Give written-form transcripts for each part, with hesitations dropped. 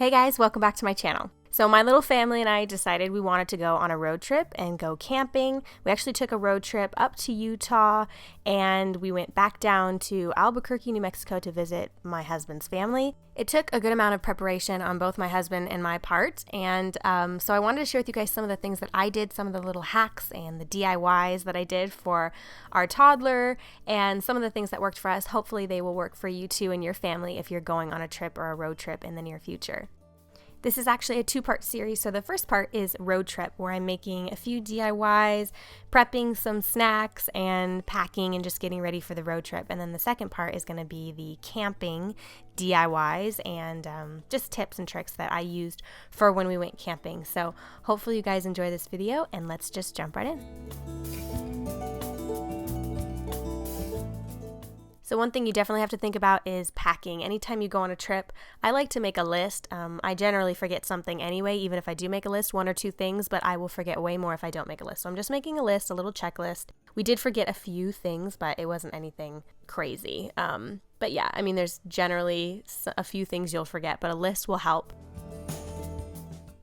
Hey guys, welcome back to my channel. So my little family and I decided we wanted to go on a road trip and go camping. We actually took a road trip up to Utah and we went back down to Albuquerque, New Mexico to visit my husband's family. It took a good amount of preparation on both my husband and my part, and so I wanted to share with you guys some of the things that I did, some of the little hacks and the DIYs that I did for our toddler, and some of the things that worked for us. Hopefully they will work for you too and your family if you're going on a trip or a road trip in the near future. This is actually a two-part series, so the first part is road trip, where I'm making a few DIYs, prepping some snacks, and packing and just getting ready for the road trip. And then the second part is going to be the camping DIYs and just tips and tricks that I used for when we went camping. So hopefully you guys enjoy this video, and let's just jump right in. So one thing you definitely have to think about is packing. Anytime you go on a trip, I like to make a list. I generally forget something anyway, even if I do make a list, one or two things, but I will forget way more if I don't make a list. So I'm just making a list, a little checklist. We did forget a few things, but it wasn't anything crazy. But yeah, I mean, there's generally a few things you'll forget, but a list will help.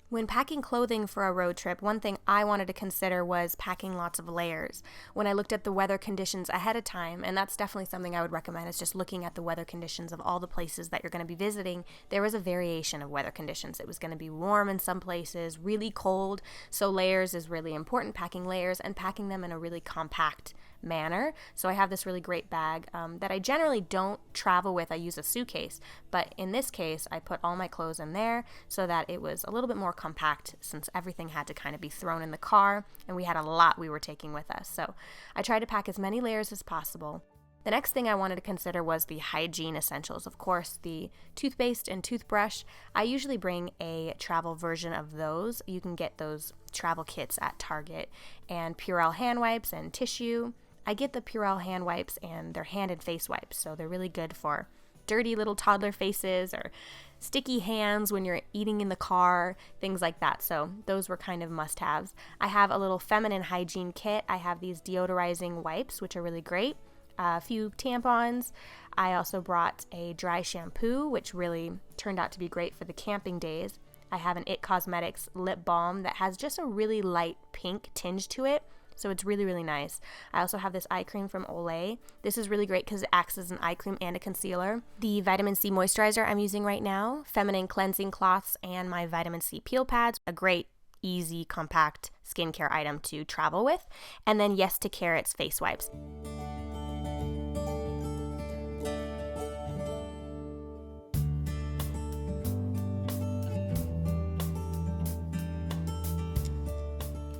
When packing clothing for a road trip, one thing I wanted to consider was packing lots of layers. When I looked at the weather conditions ahead of time, and that's definitely something I would recommend, is just looking at the weather conditions of all the places that you're going to be visiting. There was a variation of weather conditions. It was going to be warm in some places, really cold, so layers is really important, packing layers and packing them in a really compact manner. So I have this really great bag that I generally don't travel with. I use a suitcase, but in this case I put all my clothes in there so that it was a little bit more compact, since everything had to kind of be thrown in the car and we had a lot we were taking with us. So I tried to pack as many layers as possible. The next thing I wanted to consider was the hygiene essentials. Of course, the toothpaste and toothbrush. I usually bring a travel version of those. You can get those travel kits at Target, and Purell hand wipes and tissue. I get the Purell hand wipes, and they're hand and face wipes, so they're really good for dirty little toddler faces or sticky hands when you're eating in the car, things like that. So those were kind of must-haves. I have a little feminine hygiene kit. I have these deodorizing wipes, which are really great. A few tampons. I also brought a dry shampoo, which really turned out to be great for the camping days. I have an It Cosmetics lip balm that has just a really light pink tinge to it. So it's really, really nice. I also have this eye cream from Olay. This is really great because it acts as an eye cream and a concealer. The vitamin C moisturizer I'm using right now, feminine cleansing cloths, and my vitamin C peel pads. A great, easy, compact skincare item to travel with. And then Yes to Carrots face wipes.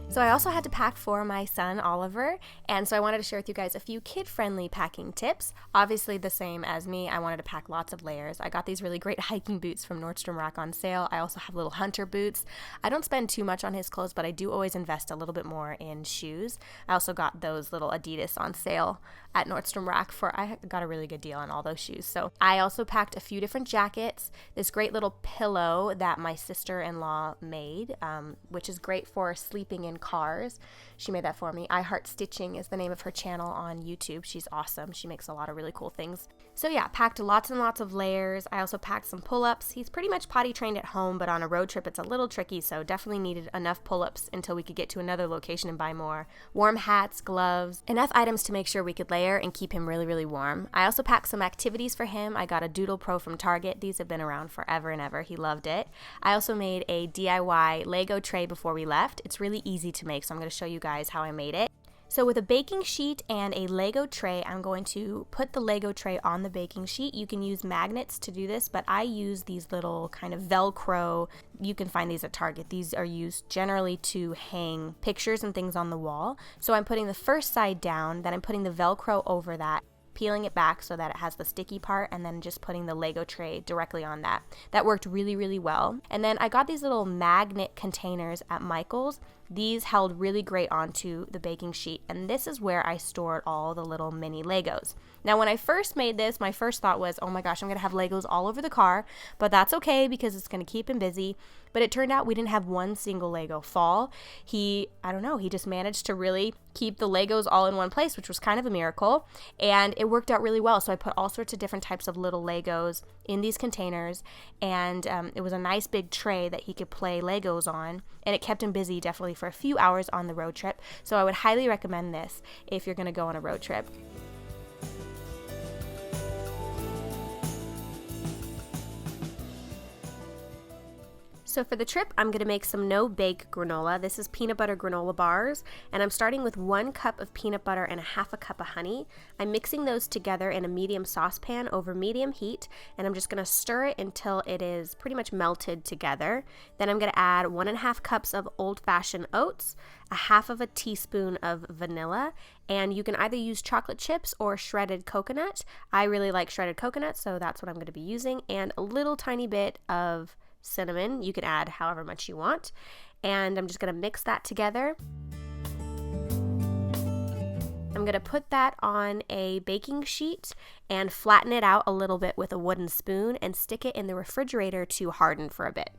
So I also had to pack for my son, Oliver, and so I wanted to share with you guys a few kid-friendly packing tips. Obviously the same as me, I wanted to pack lots of layers. I got these really great hiking boots from Nordstrom Rack on sale. I also have little hunter boots. I don't spend too much on his clothes, but I do always invest a little bit more in shoes. I also got those little Adidas on sale at Nordstrom Rack I got a really good deal on all those shoes. So I also packed a few different jackets, this great little pillow that my sister-in-law made, which is great for sleeping in cars. She made that for me. I Heart Stitching is the name of her channel on YouTube. She's awesome. She makes a lot of really cool things. So yeah, packed lots and lots of layers. I also packed some pull-ups. He's pretty much potty trained at home, but on a road trip it's a little tricky, so definitely needed enough pull-ups until we could get to another location and buy more. Warm hats, gloves, enough items to make sure we could layer and keep him really, really warm. I also packed some activities for him. I got a Doodle Pro from Target. These have been around forever and ever. He loved it. I also made a DIY Lego tray before we left. It's really easy to make, so I'm going to show you guys how I made it. So with a baking sheet and a Lego tray, I'm going to put the Lego tray on the baking sheet. You can use magnets to do this, but I use these little kind of Velcro. You can find these at Target. These are used generally to hang pictures and things on the wall. So I'm putting the first side down, then I'm putting the Velcro over that, peeling it back so that it has the sticky part, and then just putting the Lego tray directly on that. That worked really, really well. And then I got these little magnet containers at Michael's. these held really great onto the baking sheet, and this is where I stored all the little mini Legos. Now, when I first made this, my first thought was, oh my gosh, I'm going to have Legos all over the car, but that's okay because it's going to keep him busy. But it turned out we didn't have one single Lego fall. He just managed to really keep the Legos all in one place, which was kind of a miracle, and it worked out really well. So I put all sorts of different types of little Legos in these containers, and it was a nice big tray that he could play Legos on, and it kept him busy definitely for a few hours on the road trip. So I would highly recommend this if you're going to go on a road trip. So for the trip, I'm going to make some no-bake granola. This is peanut butter granola bars, and I'm starting with 1 cup of peanut butter and 1/2 cup of honey. I'm mixing those together in a medium saucepan over medium heat, and I'm just going to stir it until it is pretty much melted together. Then I'm going to add 1.5 cups of old-fashioned oats, 1/2 teaspoon of vanilla, and you can either use chocolate chips or shredded coconut. I really like shredded coconut, so that's what I'm going to be using, and a little tiny bit of cinnamon. You can add however much you want, and I'm just going to mix that together. I'm going to put that on a baking sheet and flatten it out a little bit with a wooden spoon and stick it in the refrigerator to harden for a bit.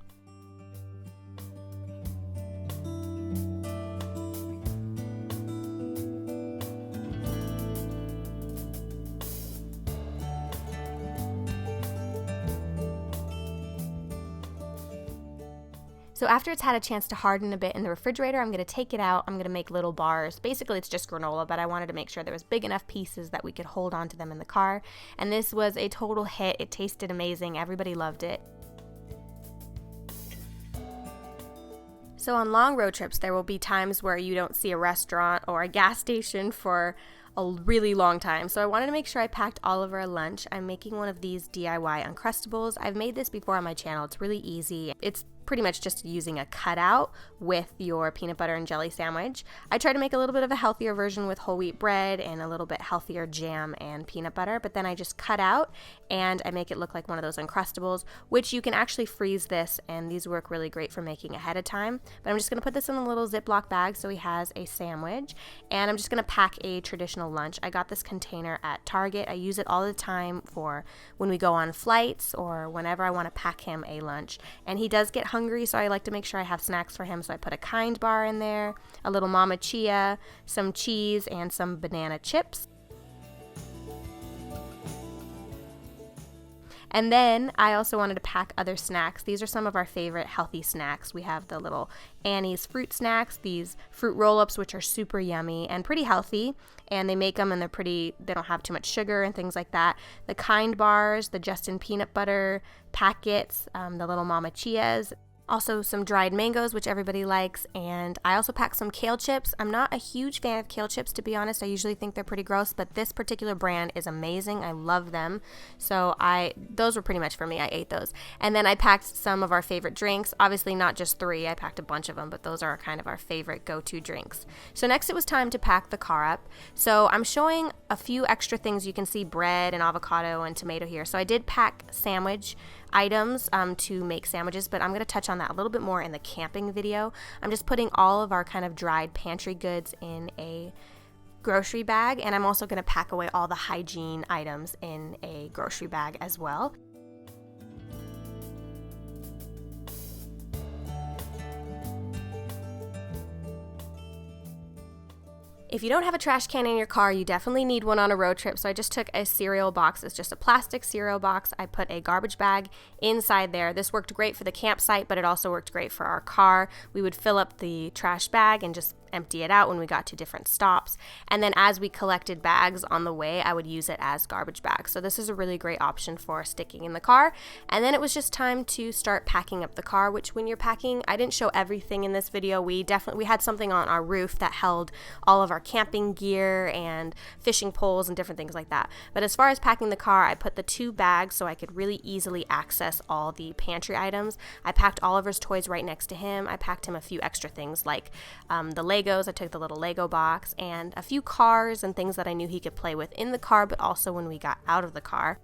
So after it's had a chance to harden a bit in the refrigerator, I'm going to take it out. I'm going to make little bars. Basically, it's just granola, but I wanted to make sure there was big enough pieces that we could hold onto them in the car. And this was a total hit. It tasted amazing. Everybody loved it. So on long road trips, there will be times where you don't see a restaurant or a gas station for a really long time. So I wanted to make sure I packed all of our lunch. I'm making one of these DIY Uncrustables. I've made this before on my channel. It's really easy. It's pretty much just using a cutout with your peanut butter and jelly sandwich. I try to make a little bit of a healthier version with whole wheat bread and a little bit healthier jam and peanut butter, but then I just cut out and I make it look like one of those Uncrustables, which you can actually freeze this, and these work really great for making ahead of time. But I'm just going to put this in a little Ziploc bag so he has a sandwich, and I'm just going to pack a traditional lunch. I got this container at Target. I use it all the time for when we go on flights or whenever I want to pack him a lunch, and he does get hungry, so I like to make sure I have snacks for him. So I put a Kind bar in there, a little Mama Chia, some cheese, and some banana chips. And then I also wanted to pack other snacks. These are some of our favorite healthy snacks. We have the little Annie's fruit snacks, these fruit roll-ups, which are super yummy and pretty healthy, and they make them and they don't have too much sugar and things like that. The Kind bars, the Justin peanut butter packets, the little Mama Chias. Also some dried mangoes, which everybody likes, and I also packed some kale chips. I'm not a huge fan of kale chips, to be honest. I usually think they're pretty gross, but this particular brand is amazing. I love them. So those were pretty much for me. I ate those. And then I packed some of our favorite drinks. Obviously not just 3. I packed a bunch of them, but those are kind of our favorite go-to drinks. So next it was time to pack the car up. So I'm showing a few extra things. You can see bread and avocado and tomato here. So I did pack sandwich items to make sandwiches, but I'm going to touch on that a little bit more in the camping video. I'm just putting all of our kind of dried pantry goods in a grocery bag, and I'm also going to pack away all the hygiene items in a grocery bag as well. If you don't have a trash can in your car, you definitely need one on a road trip. So I just took a cereal box. It's just a plastic cereal box. I put a garbage bag inside there. This worked great for the campsite, but it also worked great for our car. We would fill up the trash bag and just empty it out when we got to different stops. And then as we collected bags on the way, I would use it as garbage bags. So this is a really great option for sticking in the car. And then it was just time to start packing up the car, which when you're packing, I didn't show everything in this video. We had something on our roof that held all of our camping gear and fishing poles and different things like that. But as far as packing the car, I put the 2 bags so I could really easily access all the pantry items. I packed Oliver's toys right next to him. I packed him a few extra things like the Legos. I took the little Lego box and a few cars and things that I knew he could play with in the car, but also when we got out of the car.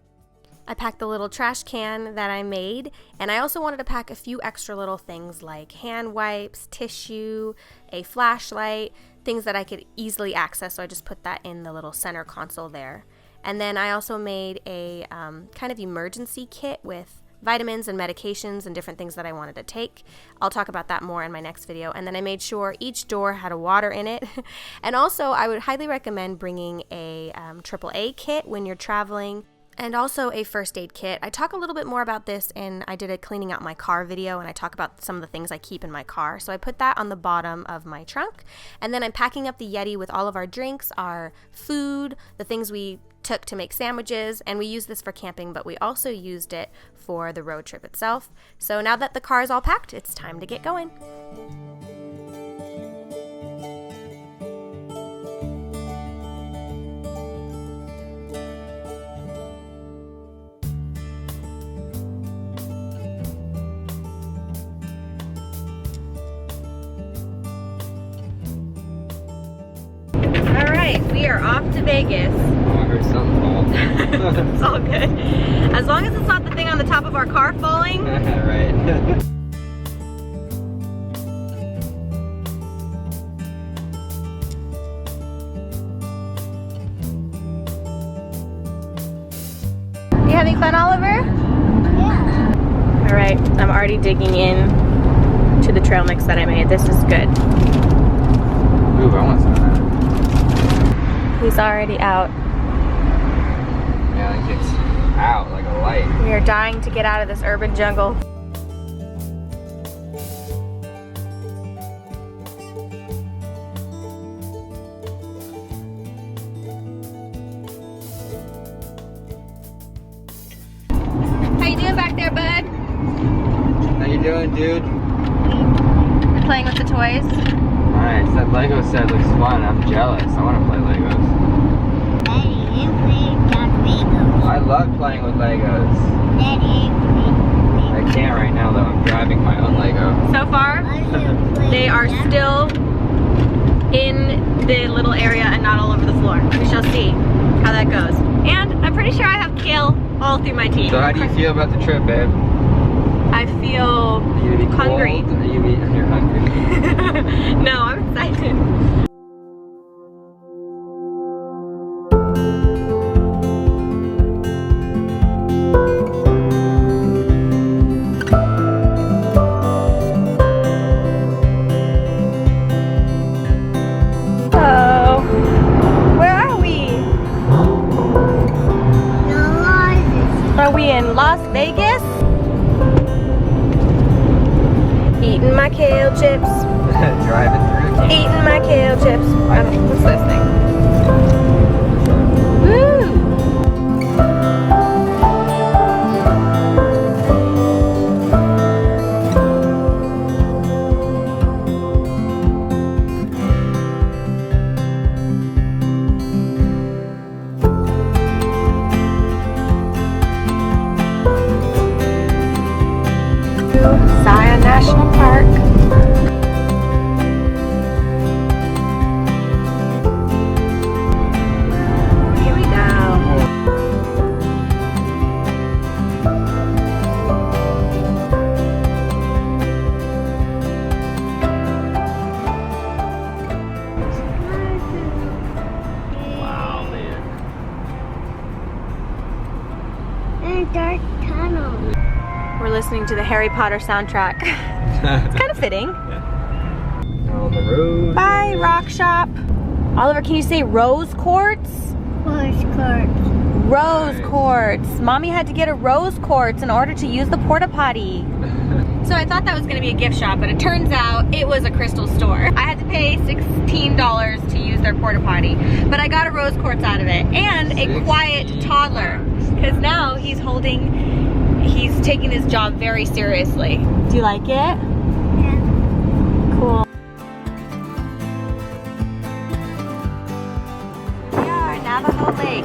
I packed the little trash can that I made, and I also wanted to pack a few extra little things like hand wipes, tissue, a flashlight, things that I could easily access, so I just put that in the little center console there. And then I also made a kind of emergency kit with vitamins and medications and different things that I wanted to take. I'll talk about that more in my next video. And then I made sure each door had a water in it. And also I would highly recommend bringing a AAA kit when you're traveling, and also a first aid kit. I talk a little bit more about this I did a cleaning out my car video, and I talk about some of the things I keep in my car. So I put that on the bottom of my trunk. And then I'm packing up the Yeti with all of our drinks, our food, the things we took to make sandwiches, and we used this for camping, but we also used it for the road trip itself. So now that the car is all packed, it's time to get going. We are off to Vegas. Oh, I heard something fall. It's all good. As long as it's not the thing on the top of our car falling. Right. You having fun, Oliver? Yeah. All right, I'm already digging in to the trail mix that I made. This is good. Ooh, I want some of that. He's already out. Yeah, like it's out like a light. We are dying to get out of this urban jungle. How you doing back there, bud? How you doing, dude? You're playing with the toys? Nice. That Lego set looks fun. I'm jealous. I want to play Legos. Daddy, you play Legos. I love playing with Legos. Daddy, I can't right now though. I'm driving my own Lego. So far, they are still in the little area and not all over the floor. We shall see how that goes. And I'm pretty sure I have kale all through my teeth. So how do you feel about the trip, babe? I feel hungry. You're hungry. No, I'm excited. Are we in Las Vegas? Eating my kale chips. Driving through. Eating my kale chips. What's this thing? Woo! Zion National Park. Here we go. Wow, man. and a dark tunnel. We're listening to the Harry Potter soundtrack. It's kind of fitting. On the road. Bye, Rock Shop. Oliver, can you say rose quartz? Rose quartz. Rose quartz. Mommy had to get a rose quartz in order to use the porta potty. So I thought that was going to be a gift shop, but it turns out it was a crystal store. I had to pay $16 to use their porta potty, but I got a rose quartz out of it and a quiet toddler, because now he's taking his job very seriously. Do you like it? Yeah. Cool. We are at Navajo Lake.